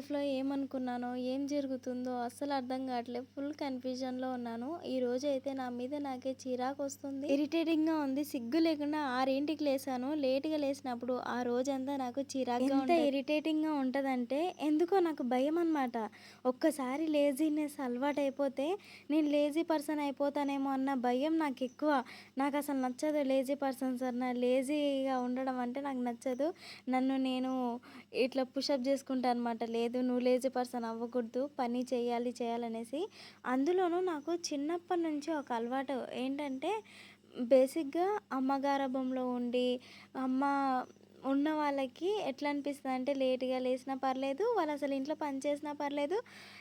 లైఫ్‌లో ఏమనుకున్నానో, ఏం జరుగుతుందో అస్సలు అర్థం కావట్లేదు. ఫుల్ కన్‌ఫ్యూజన్‌లో ఉన్నాను. ఈరోజైతే నా మీద నాకే చిరాకొస్తుంది. ఇరిటేటింగ్‌గా ఉంది. సిగ్గు లేకుండా 6కి లేసాను. లేట్‌గా లేసినప్పుడు ఆ రోజంతా నాకు చిరాకుగా ఎంత ఇరిటేటింగ్‌గా ఉంటదంటే, ఎందుకో నాకు భయమనమాట. ఒక్కసారి లేజీనెస్ అలవాటైపోతే, నేను లేజీ పర్సన్ అయిపోతానేమో అన్న భయం నాకెక్కువ. నాకసలు నచ్చదు లేజీ పర్సన్స్ అన్నా, లేజీగా ఉండడం అంటే నాకు నచ్చదు. నన్ను నేను ఇట్లా పుషప్ చేసుకుంటా అనమాట. లేదు నువ్వు లేజీ పర్సన్ అవ్వకూడదు. పని చేయాలి, చేయాలనేసి. అందులోనూ నాకు చిన్నప్పటి నుంచి ఒక అలవాటు ఏంటంటే, బేసిక్‌గా అమ్మ గారాబంలో ఉండి, అమ్మ ఉన్న వాళ్ళకి ఎట్లా అనిపిస్తదంటే లేట్‌గా లేసినా పర్లేదు, వాళ్ళసలు ఇంట్లో పని చేసినా పర్లేదు,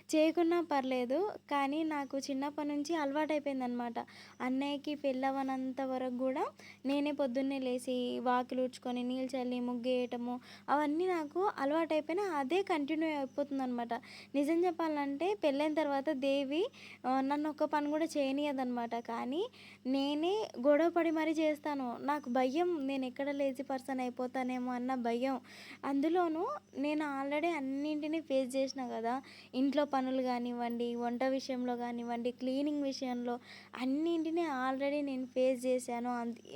చేయకున్నా పర్లేదు. కానీ నాకు చిన్నప్పటి నుంచి అలవాటయిపోయిందనమాట. అన్నయ్యకి పెళ్ళవ్వనంత వరకు గూడా నేనే పొద్దున్నే లేసి వాకిలుడ్చుకొని, నీళ్ళు చల్లి, ముగ్గేయటము అవన్నీ నాకు అలవాటయిపోయినాయి. అదే కంటిన్యూ అయిపోతుందనమాట. నిజం చెప్పాలంటే పెళ్ళైన తర్వాత దేవి నన్ను ఒక్క పని గూడా చేయనీయదనమాట. కానీ నేనే గొడవ పడి మరీ చేస్తాను. నాకు భయం నేనెక్కడ లేజీ పర్సన్ అయిపోతానేమో అన్న భయం. అందులోనూ నేను ఆల్రెడీ అన్నింటిని ఫేస్ చేషినా గదా! ఇంట్లో పనులు గానివ్వండి, వంట విషయంలో గానివ్వండి, క్లీనింగ్ విషయంలో అన్నింటిని ఆల్రెడీ నేను ఫేస్ చేశాను.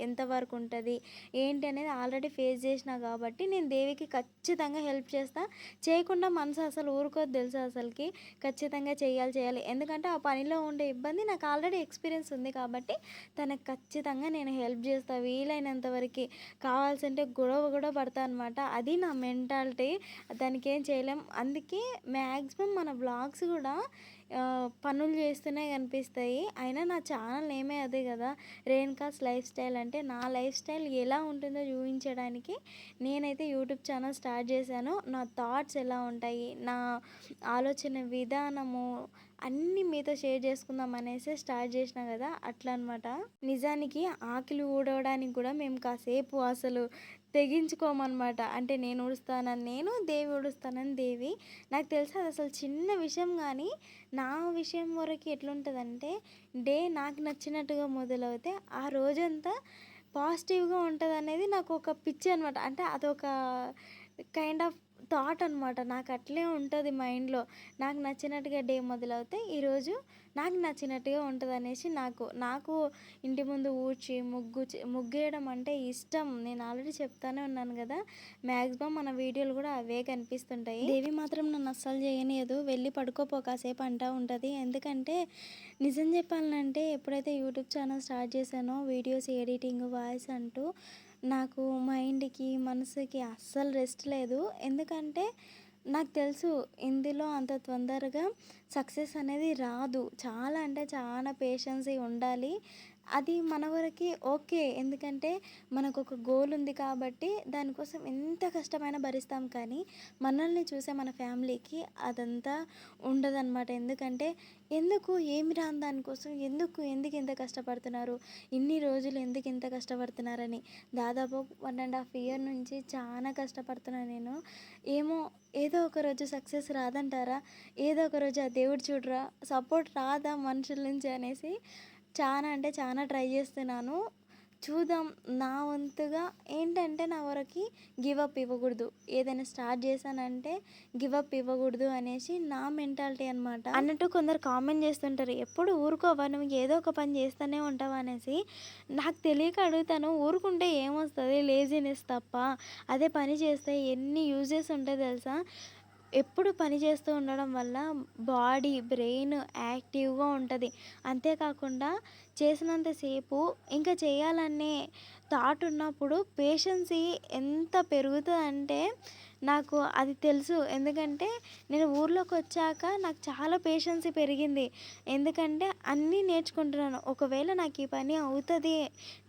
ఎంతవరకు ఉంటది, ఏంటి అనేది ఆల్రెడీ ఫేస్ చేషినా గాబట్టి నేను దేవికి ఖచ్చితంగా హెల్ప్ చేస్తా. చేయకుండా మనసు అసలు ఊరుకోదు తెలుసా అసలకి. ఖచ్చితంగా చెయ్యాలి, చేయాలి. ఎందుకంటే ఆ పనిలో ఉండే ఇబ్బంది నాకు ఆల్రెడీ ఎక్స్‌పీరియన్స్ ఉంది కాబట్టి తనకి ఖచ్చితంగా నేను హెల్ప్ చేస్తా వీలైనంత వరకి. కావాల్సంటే గొడవ గూడా పడతా అనమాట. అది నా మెంటాలిటీ. దానికేం చేయలేం. అందుకే మ్యాక్సిమం మన వ్లాగ్స్ గూడా పనులు చేస్తూనే కనిపిస్తాయి. అయినా నా ఛానల్ నేమే అదే గదా! రేణుకాస్ లైఫ్ స్టైల్ అంటే నా లైఫ్ స్టైల్ ఎలా ఉంటుందో చూయించడానికి నేనైతే యూట్యూబ్ ఛానల్ స్టార్ట్ చేశాను. నా థాట్స్ ఎలా ఉంటాయి, నా ఆలోచన విధానము అన్నీ మీతో షేర్ చేసుకుందాం అనేసి స్టార్ట్ చేసినా గదా! అట్లా అనమాట. నిజానికి ఆకిలి ఊడవడానికి గూడా మేము కాసేపు అసలు తెగించుకోమనమాట. అంటే నేను ఊడుస్తానని నేను, దేవి ఊడుస్తానని దేవి. నాకు తెలిసి అదసలు చిన్న విషయం గానీ, నా విషయం వరకి ఎట్లుంటదంటే, డే నాకు నచ్చినట్టుగా మొదలవుతే, ఆ రోజంతా పాజిటివ్‌గా ఉంటదనేది నాకొక పిచ్చి అనమాట. అంటే అదొక కైండ్ ఆఫ్ థాట్ అనమాట. నాకట్లే ఉంటది మైండ్‌లో. నాకు నచ్చినట్టుగా డే మొదలవుతే, ఈరోజు నాకు నచ్చినట్టుగా ఉంటదనేసి నాకు ఇంటి ముందు ఊడ్చి, ముగ్గేయడం అంటే ఇష్టం. నేను ఆల్రెడీ చెప్తానే ఉన్నాను గదా! మాక్సిమం మన వీడియోలు గూడా అవే కనిపిస్తుంటాయి. దేవి మాత్రం నన్ను అస్సలు చేయనీయదు. "వెళ్ళి పడుకోపో కాసేపు" అంటా ఉంటది. ఎందుకంటే నిజం చెప్పాలంటే ఎప్పుడైతే యూట్యూబ్ ఛానల్ స్టార్ట్ చేశానో వీడియోస్ ఎడిటింగ్, వాయిస్ అంటూ నాకు మైండ్‌కి, మనసుకి అస్సలు రెస్ట్ లేదు. ఎందుకంటే నాకు తెలుసు ఇందులో అంత తొందరగా సక్సెస్ అనేది రాదు. చాలా అంటే చాలా పేషెన్సీ ఉండాలి. అది మన వరకి ఓకే. ఎందుకంటే మనకొక గోల్ ఉంది కాబట్టి దానికోసం ఎంత కష్టమైనా భరిస్తాం. కానీ మనల్ని చూసే మన ఫ్యామిలీకి అదంతా ఉండదనమాట. ఎందుకంటే ఎందుకు ఏమి రాని దానికోసం ఎందుకింత కష్టపడుతున్నారు? ఇన్ని రోజులు ఎందుకింత కష్టపడుతున్నారని. దాదాపు 1½ ఇయర్ నుంచి చానా కష్టపడుతున్నా నేను. ఏమో ఏదో ఒక రోజు సక్సెస్ రాదంటారా? ఏదో ఒక రోజు ఆ దేవుడు చూడరా సపోర్ట్ రాదా మనుషుల నుంచి అనేసి చానా అంటే చానా ట్రై చేస్తున్నాను. చూద్దాం. నా వంతుగా ఏంటంటే నా వరకి గివ్ అప్ ఇవ్వకూడదు. ఏదైనా స్టార్ట్ చేశానంటే గివ్ అప్ ఇవ్వకూడదు అనేసి నా మెంటాలిటీ అనమాట. అన్నట్టు కొందరు కామెంట్ చేస్తుంటారు. ఎప్పుడు ఊరుకోవా నువ్వు ఏదో ఒక పని చేస్తూనే ఉంటావా అనేసి. నాకు తెలియక అడుగుతాను. ఊరుకుంటే ఏమొస్తది? లేజినెస్ తప్ప. అదే పని చేస్తే ఎన్ని యూజెస్ ఉంటాయి తెలుసా? ఎప్పుడు పని చేస్తూ ఉండడం వల్ల బాడీ, బ్రెయిన్ యాక్టివ్‌గా ఉంటది. అంతేకాకుండా చేసినంత సేపు ఇంకా చేయాలనే థాట్ ఉన్నప్పుడు పేషెన్సీ ఎంత పెరుగుతదంటే నాకు అది తెలుసు. ఎందుకంటే నేను ఊర్లోకొచ్చాక నాకు చాలా పేషెన్సీ పెరిగింది. ఎందుకంటే అన్నీ నేర్చుకుంటున్నాను. ఒకవేళ నాకు ఈ పని అవుతది,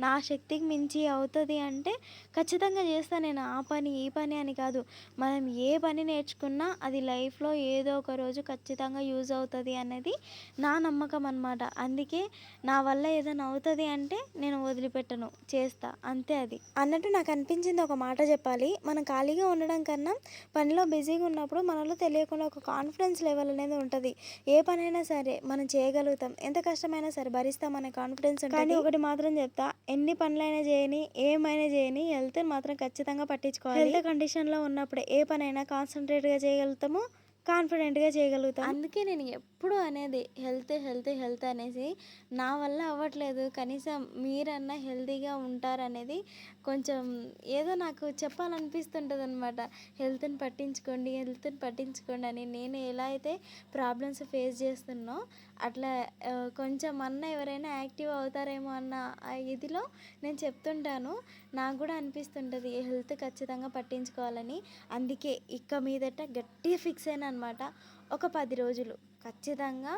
నా శక్తికి మించి అవుతది అంటే ఖచ్చితంగా చేస్తా నేను. ఆ పని, ఈ పని అని కాదు. మనం ఏ పని నేర్చుకున్నా అది లైఫ్‌లో ఏదో ఒక రోజు ఖచ్చితంగా యూజ్ అవుతది అనేది నా నమ్మకం అనమాట. అందుకే నా వల్ల ఏదైనా అవుతది అంటే నేను వదిలిపెట్టను. చేస్తా. అంతే అది. అన్నట్టు నాకనిపించింది ఒక మాట చెప్పాలి. మనం ఖాళీగా ఉండడం కన్నా పనిలో బిజీగా ఉన్నప్పుడు మనలో తెలియకుండా ఒక కాన్ఫిడెన్స్ లెవెల్ అనేది ఉంటది. ఏ పనైనా సరే మనం చేయగలుగుతాం. ఎంత కష్టమైనా సరే భరిస్తాం అనే కాన్ఫిడెన్స్ ఉంటది. కానీ ఒకటి మాత్రం చెప్తా. ఎన్ని పనులైనా చేయని, ఏమైనా చేయని హెల్త్‌ని మాత్రం ఖచ్చితంగా పట్టించుకోవాలి. హెల్త్ కండిషన్‌లో ఉన్నప్పుడే ఏ పనైనా కాన్సంట్రేట్‌గా చేయగలుగుతాము. కాన్ఫిడెంట్గా చేయగలుగుతాం. అందుకే నేను ఎప్పుడు అనేది హెల్త్ హెల్త్ హెల్త్ అనేసి నా వల్ల అవ్వట్లేదు, కనీసం మీరన్నా హెల్తీగా ఉంటారనేది కొంచెం ఏదో నాకు చెప్పాలనిపిస్తుంటుంది అనమాట. హెల్త్ని పట్టించుకోండి, హెల్త్ని పట్టించుకోండి అని. నేను ఎలా అయితే ప్రాబ్లమ్స్ ఫేస్ చేస్తున్నో అట్లా కొంచెం అన్న ఎవరైనా యాక్టివ్ అవుతారేమో అన్న ఇదిలో నేను చెప్తుంటాను. నాకు కూడా అనిపిస్తుంటుంది హెల్త్ ఖచ్చితంగా పట్టించుకోవాలని. అందుకే ఇక మీదట గట్టిగా ఫిక్స్ అయినా అనమాట. ఒక 10 రోజులు ఖచ్చితంగా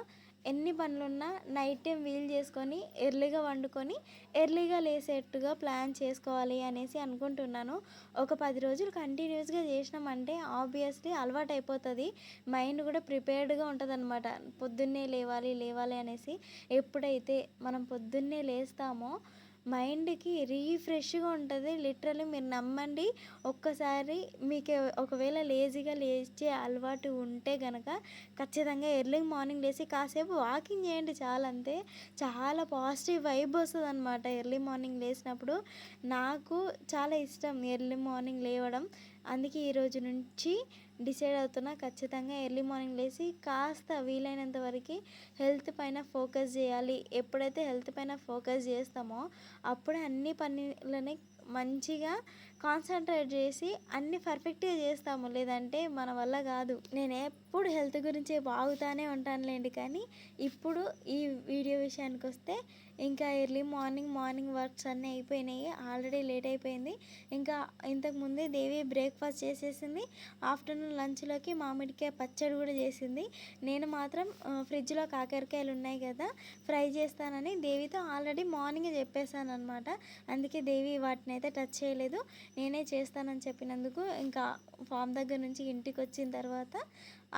ఎన్ని పనులున్నా నైట్ టైం వీలు చేసుకొని ఎర్లీగా వండుకొని ఎర్లీగా లేసేట్టుగా ప్లాన్ చేసుకోవాలి అనేసి అనుకుంటున్నాను. ఒక 10 రోజులు కంటిన్యూస్గా చేసినామంటే ఆబ్వియస్లీ అలవాటు అయిపోతుంది. మైండ్ కూడా ప్రిపేర్డ్గా ఉంటుందన్నమాట. పొద్దున్నే లేవాలి లేవాలి అనేసి. ఎప్పుడైతే మనం పొద్దున్నే లేస్తామో మైండ్కి రీఫ్రెష్గా ఉంటుంది. లిటరల్లీ మీరు నమ్మండి, ఒక్కసారి మీకు ఒకవేళ లేజీగా లేచే అలవాటు ఉంటే గనక ఖచ్చితంగా ఎర్లీ మార్నింగ్ లేచి కాసేపు వాకింగ్ చేయండి, చాలా అంతే. చాలా పాజిటివ్ వైబ్ వస్తుందన్నమాట ఎర్లీ మార్నింగ్ లేచినప్పుడు. నాకు చాలా ఇష్టం ఎర్లీ మార్నింగ్ లేవడం. అందుకే ఈరోజు నుంచి డిసైడ్ అవుతున్నా, ఖచ్చితంగా ఎర్లీ మార్నింగ్ లేచి కాస్త వీలైనంత వరకు హెల్త్ పైన ఫోకస్ చేయాలి. ఎప్పుడైతే హెల్త్ పైన ఫోకస్ చేస్తామో అప్పుడే అన్ని పనులని మంచిగా కాన్సన్ట్రేట్ చేసి అన్ని పర్ఫెక్ట్గా చేస్తాము. లేదంటే మన వల్ల కాదు. నేను ఎప్పుడు హెల్త్ గురించి బాగుతానే ఉంటానులేండి. కానీ ఇప్పుడు ఈ వీడియో విషయానికి వస్తే ఇంకా ఎర్లీ మార్నింగ్ వర్క్స్ అన్నీ అయిపోయినాయి. ఆల్రెడీ లేట్ అయిపోయింది. ఇంకా ఇంతకుముందే దేవి బ్రేక్ఫాస్ట్ చేసేసింది. ఆఫ్టర్నూన్ లంచ్లోకి మామిడికాయ పచ్చడి కూడా చేసింది. నేను మాత్రం ఫ్రిడ్జ్లో కాకరకాయలు ఉన్నాయి కదా, ఫ్రై చేస్తానని దేవితో ఆల్రెడీ మార్నింగే చెప్పేశాను అనమాట. అందుకే దేవి వాటిని అయితే టచ్ చేయలేదు. నేనే చేస్తానని చెప్పినందుకు ఇంకా ఫామ్ దగ్గర నుంచి ఇంటికి వచ్చిన తర్వాత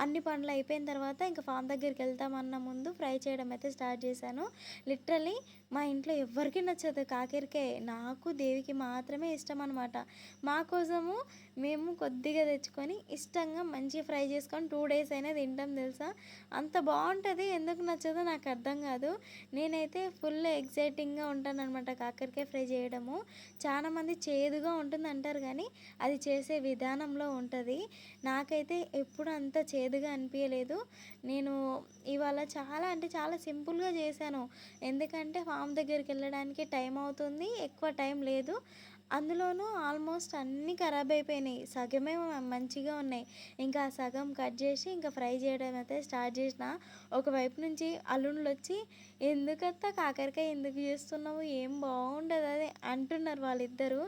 అన్ని పనులు అయిపోయిన తర్వాత ఇంకా ఫామ్ దగ్గరికి వెళ్తామన్న ముందు ఫ్రై చేయడం అయితే స్టార్ట్ చేశాను. లిటరల్లీ మా ఇంట్లో ఎవ్వరికీ నచ్చదు కాకరకాయ, నాకు దేవికి మాత్రమే ఇష్టం అనమాట. మా కోసము మేము కొద్దిగా తెచ్చుకొని ఇష్టంగా మంచిగా ఫ్రై చేసుకొని 2 days అయినా తింటాం తెలుసా. అంత బాగుంటుంది. ఎందుకు నచ్చదో నాకు అర్థం కాదు. నేనైతే ఫుల్ ఎగ్జైటింగ్గా ఉంటానన్నమాట కాకరకాయ ఫ్రై చేయడము. చాలామంది చేదుగా ఉంటుంది అంటారు, కానీ అది చేసే విధానంలో ఉంటుంది. నాకైతే ఎప్పుడు అంత చేదుగా అనిపించలేదు. నేను ఇవాళ చాలా అంటే చాలా సింపుల్గా చేశాను. ఎందుకంటే ఫామ్ దగ్గరికి వెళ్ళడానికి టైం అవుతుంది, ఎక్కువ టైం లేదు. అందులోనూ ఆల్మోస్ట్ అన్నీ ఖరాబ్ అయిపోయినాయి, సగమే మంచిగా ఉన్నాయి. ఇంకా సగం కట్ చేసి ఇంకా ఫ్రై చేయడం అయితే స్టార్ట్ చేసిన. ఒకవైపు నుంచి అల్లుళ్ళు వచ్చి, ఎందుకత్తా కాకరకాయ ఎందుకు చేస్తున్నావు, ఏం బాగుండదు అది అంటున్నారు వాళ్ళిద్దరూ.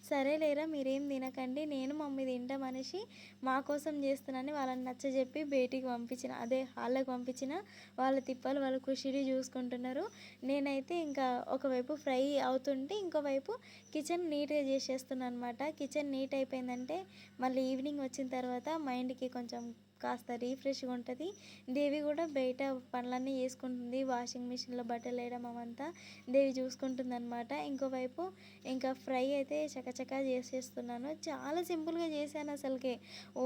సరేలేరా మీరేం తినకండి, నేను మమ్మీ తింటాం అనేసి మా కోసం చేస్తున్నానని వాళ్ళని నచ్చజెప్పి బయటికి పంపించిన, అదే హాల్లోకి పంపించిన. వాళ్ళ తిప్పలు వాళ్ళు ఖుషిని చూసుకుంటున్నారు. నేనైతే ఇంకా ఒకవైపు ఫ్రై అవుతుంటే ఇంకోవైపు కిచెన్ నీట్గా చేసేస్తున్నాను అనమాట. కిచెన్ నీట్ అయిపోయిందంటే మళ్ళీ ఈవినింగ్ వచ్చిన తర్వాత మైండ్కి కొంచెం కాస్త రీఫ్రెష్గా ఉంటుంది. దేవి కూడా బయట పనులన్నీ చేసుకుంటుంది, వాషింగ్ మిషన్లో బట్టలు వేయడం అవంతా దేవి చూసుకుంటుంది అనమాట. ఇంకోవైపు ఇంకా ఫ్రై అయితే చకచకా చేసేస్తున్నాను. చాలా సింపుల్గా చేశాను అసలుకి.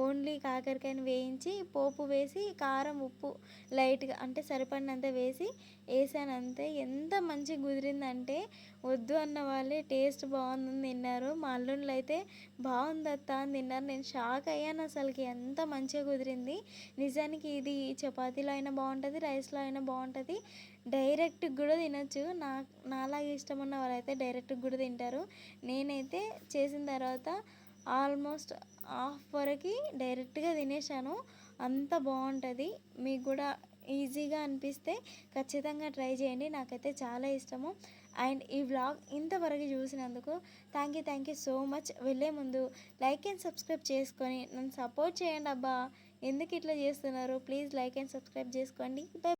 ఓన్లీ కాకరకాయని వేయించి పోపు వేసి కారం ఉప్పు లైట్గా అంటే సరిపడినంత వేసాను అంతే. ఎంత మంచిగా కుదిరిందంటే వద్దు అన్న వాళ్ళే టేస్ట్ బాగుందని తిన్నారు. మా అల్లుళ్ళు అయితే బాగుంది అత్త అని తిన్నారు. నేను షాక్ అయ్యాను అసలుకి, ఎంత మంచిగా కుదిరింది. నిజానికి ఇది చపాతీలో అయినా బాగుంటుంది, రైస్లో అయినా బాగుంటుంది, డైరెక్ట్గా కూడా తినచ్చు. నాలాగా ఇష్టం ఉన్న వాళ్ళైతే డైరెక్ట్గా కూడా తింటారు. నేనైతే చేసిన తర్వాత ఆల్మోస్ట్ హాఫ్ వరకు డైరెక్ట్గా తినేసాను. అంత బాగుంటుంది. మీకు కూడా ఈజీగా అనిపిస్తే ఖచ్చితంగా ట్రై చేయండి. నాకైతే చాలా ఇష్టము. అండ్ ఈ వ్లాగ్ ఇంతవరకు చూసినందుకు థ్యాంక్ యూ సో మచ్. వెళ్ళే ముందు లైక్ అండ్ సబ్స్క్రైబ్ చేసుకొని నన్ను సపోర్ట్ చేయండి అబ్బా. ఎందుకు ఇట్లా చేస్తున్నారు, ప్లీజ్ లైక్ అండ్ సబ్స్క్రైబ్ చేసుకోండి. బై.